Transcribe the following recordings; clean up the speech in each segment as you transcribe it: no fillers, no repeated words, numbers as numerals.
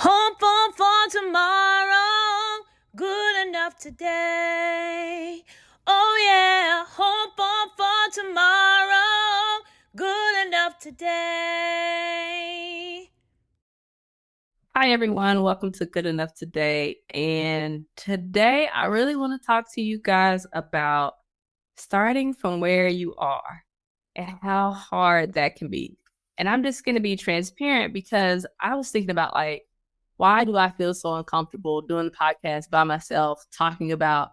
Hopeful for tomorrow, good enough today. Oh yeah, hopeful for tomorrow, good enough today. Hi, everyone. Welcome to Good Enough Today. And today I really want to talk to you guys about starting from where you are and how hard that can be. And I'm just going to be transparent because I was thinking about why do I feel so uncomfortable doing the podcast by myself, talking about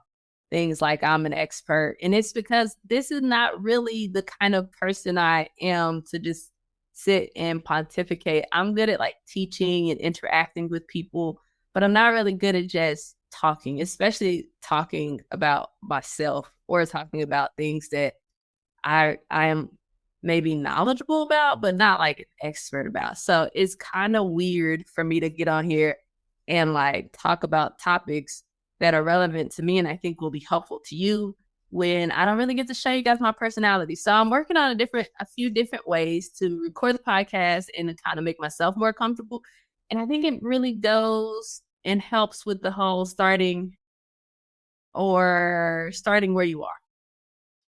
things like I'm an expert? And it's because this is not really the kind of person I am to just sit and pontificate. I'm good at teaching and interacting with people, but I'm not really good at just talking, especially talking about myself or talking about things that I am maybe knowledgeable about, but not like an expert about. So it's kind of weird for me to get on here and talk about topics that are relevant to me and I think will be helpful to you when I don't really get to show you guys my personality. So I'm working on a few different ways to record the podcast and to kind of make myself more comfortable. And I think it really goes and helps with the whole starting where you are.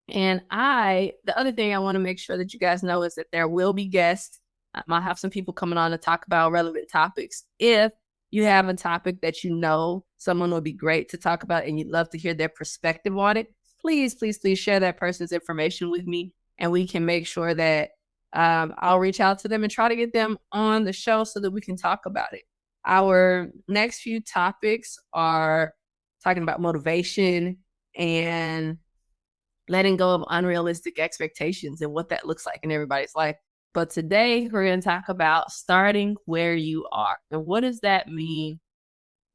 And the other thing I want to make sure that you guys know is that there will be guests. I might have some people coming on to talk about relevant topics. If you have a topic that you know someone would be great to talk about and you'd love to hear their perspective on it, please, please, please share that person's information with me and we can make sure that I'll reach out to them and try to get them on the show so that we can talk about it. Our next few topics are talking about motivation and letting go of unrealistic expectations and what that looks like in everybody's life. But today we're going to talk about starting where you are. And what does that mean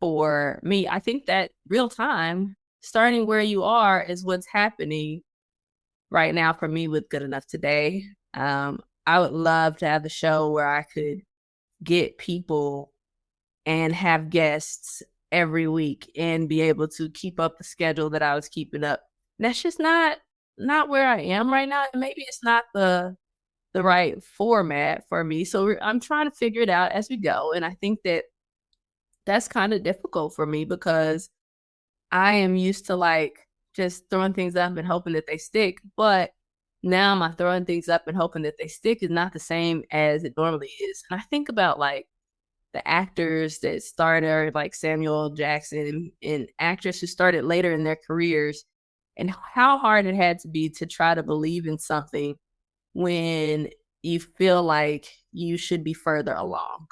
for me? I think that real time, starting where you are is what's happening right now for me with Good Enough Today. I would love to have the show where I could get people and have guests every week and be able to keep up the schedule that I was keeping up. That's just not where I am right now. And maybe it's not the right format for me. So I'm trying to figure it out as we go. And I think that that's kind of difficult for me because I am used to just throwing things up and hoping that they stick. But now my throwing things up and hoping that they stick is not the same as it normally is. And I think about the actors that started like Samuel Jackson and actors who started later in their careers and how hard it had to be to try to believe in something when you feel like you should be further along,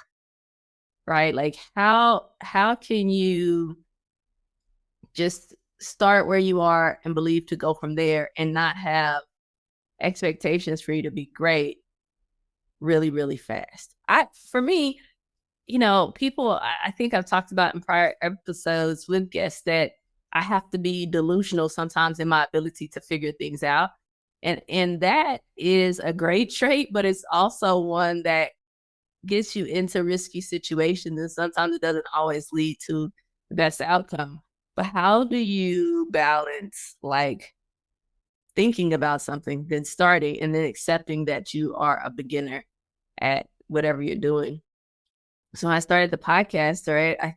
right? Like how can you just start where you are and believe to go from there and not have expectations for you to be great really, really fast? For me, people, I think I've talked about in prior episodes with guests that I have to be delusional sometimes in my ability to figure things out. And that is a great trait, but it's also one that gets you into risky situations. And sometimes it doesn't always lead to the best outcome. But how do you balance thinking about something, then starting and then accepting that you are a beginner at whatever you're doing? So I started the podcast, right?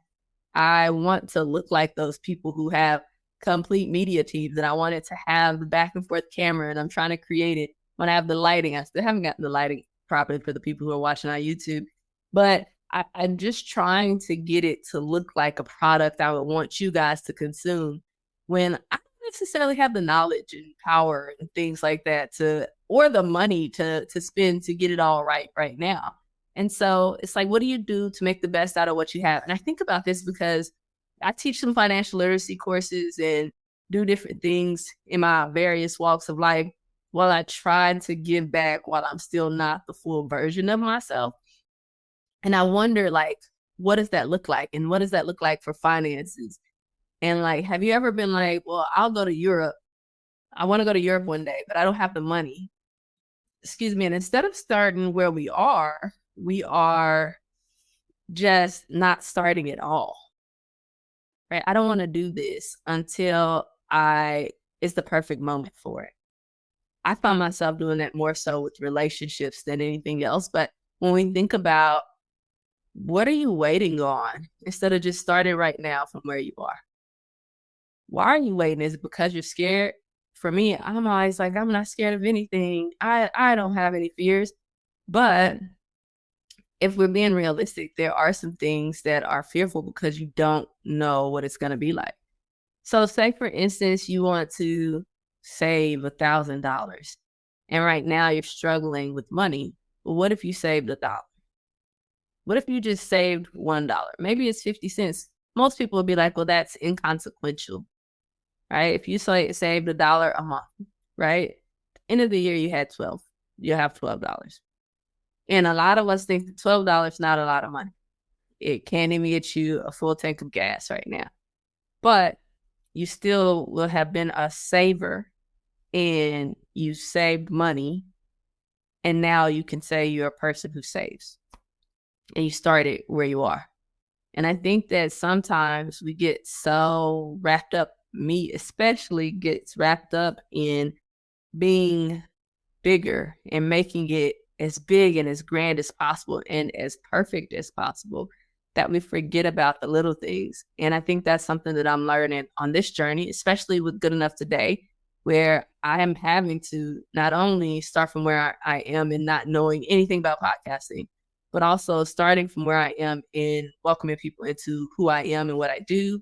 I want to look like those people who have complete media teams, and I wanted to have the back and forth camera, and I'm trying to create it when I have the lighting. I still haven't gotten the lighting properly for the people who are watching on YouTube, but I'm just trying to get it to look like a product I would want you guys to consume when I don't necessarily have the knowledge and power and things like that or the money to spend to get it all right now. And so it's like, what do you do to make the best out of what you have? And I think about this because I teach some financial literacy courses and do different things in my various walks of life while I try to give back while I'm still not the full version of myself. And I wonder, what does that look like? And what does that look like for finances? And have you ever been like, well, I'll go to Europe. I want to go to Europe one day, but I don't have the money. Excuse me. And instead of starting where we are just not starting at all, right? I don't want to do this until it's the perfect moment for it. I find myself doing that more so with relationships than anything else. But when we think about what are you waiting on instead of just starting right now from where you are? Why are you waiting? Is it because you're scared? For me, I'm always like, I'm not scared of anything. I don't have any fears. But if we're being realistic, there are some things that are fearful because you don't know what it's going to be like. So say, for instance, you want to save $1,000 and right now you're struggling with money. Well, what if you saved $1? What if you just saved $1? Maybe it's 50 cents. Most people will be like, well, that's inconsequential, right? If you saved $1 a month, right? End of the year, you had 12. You have $12. And a lot of us think that $12 is not a lot of money. It can't even get you a full tank of gas right now. But you still will have been a saver and you saved money. And now you can say you're a person who saves. And you started where you are. And I think that sometimes we get so wrapped up, me especially gets wrapped up in being bigger and making it as big and as grand as possible and as perfect as possible, that we forget about the little things. And I think that's something that I'm learning on this journey, especially with Good Enough Today, where I am having to not only start from where I am and not knowing anything about podcasting, but also starting from where I am in welcoming people into who I am and what I do.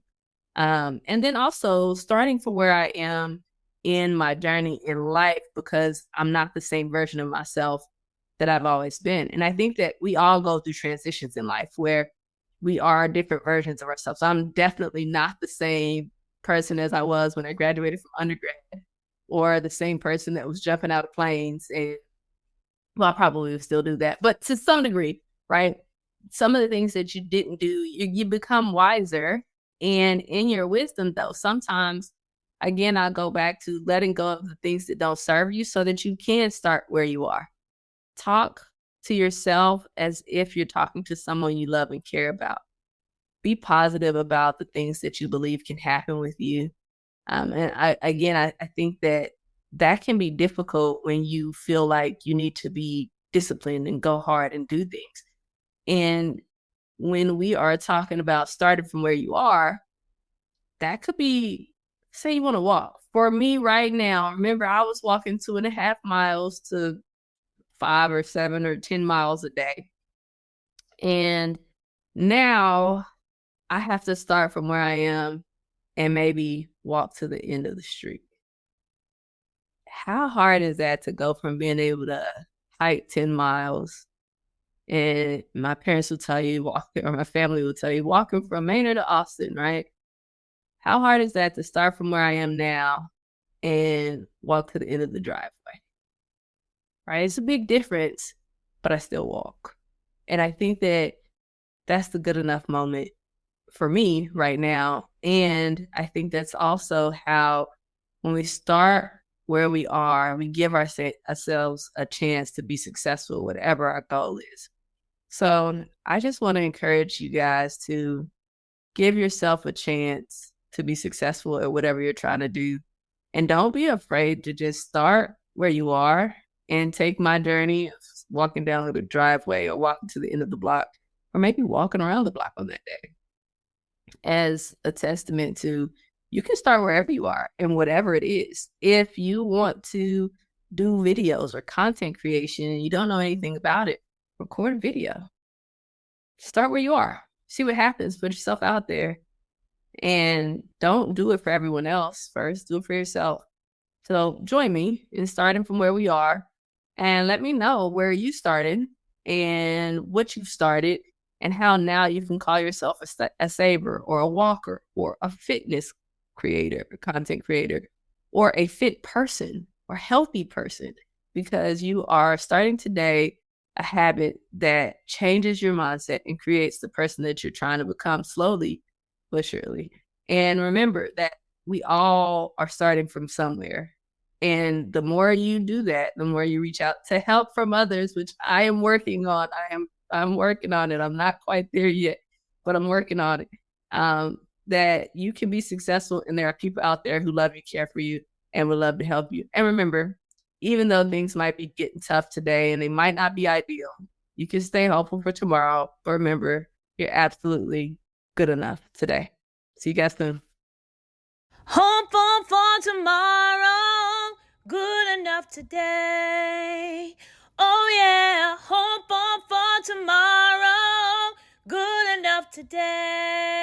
And then also starting from where I am in my journey in life, because I'm not the same version of myself that I've always been. And I think that we all go through transitions in life where we are different versions of ourselves. I'm definitely not the same person as I was when I graduated from undergrad, or the same person that was jumping out of planes. And well, I probably would still do that, but to some degree, right? Some of the things that you didn't do, you become wiser. And in your wisdom, though, sometimes, again, I go back to letting go of the things that don't serve you so that you can start where you are. Talk to yourself as if you're talking to someone you love and care about. Be positive about the things that you believe can happen with you. And I think that can be difficult when you feel like you need to be disciplined and go hard and do things. And when we are talking about starting from where you are, that could be, say you want to walk. For me right now, remember, I was walking 2.5 miles to 5 or 7 or 10 miles a day. And now I have to start from where I am and maybe walk to the end of the street. How hard is that to go from being able to hike 10 miles? And my parents will tell you, or my family will tell you, walking from Maynard to Austin, right? How hard is that to start from where I am now and walk to the end of the driveway? Right? It's a big difference, but I still walk. And I think that that's the good enough moment for me right now. And I think that's also how, when we start where we are, we give ourselves a chance to be successful, whatever our goal is. So I just want to encourage you guys to give yourself a chance to be successful at whatever you're trying to do. And don't be afraid to just start where you are and take my journey of walking down the driveway or walking to the end of the block, or maybe walking around the block on that day, as a testament to, you can start wherever you are and whatever it is. If you want to do videos or content creation and you don't know anything about it, record a video. Start where you are. See what happens. Put yourself out there. And don't do it for everyone else first. Do it for yourself. So join me in starting from where we are, and let me know where you started and what you've started, and how now you can call yourself a saver or a walker or a fitness creator, content creator, or a fit person or healthy person, because you are starting today a habit that changes your mindset and creates the person that you're trying to become, slowly but surely. And remember that we all are starting from somewhere. And the more you do that, the more you reach out to help from others, which I am working on. I'm working on it. I'm not quite there yet, but I'm working on it. That you can be successful, and there are people out there who love you, care for you, and would love to help you. And remember, even though things might be getting tough today and they might not be ideal, You can stay hopeful for tomorrow, but remember, you're absolutely good enough today. See you guys soon. Hopeful for tomorrow, good enough today. Oh yeah, hopeful for tomorrow, good enough today.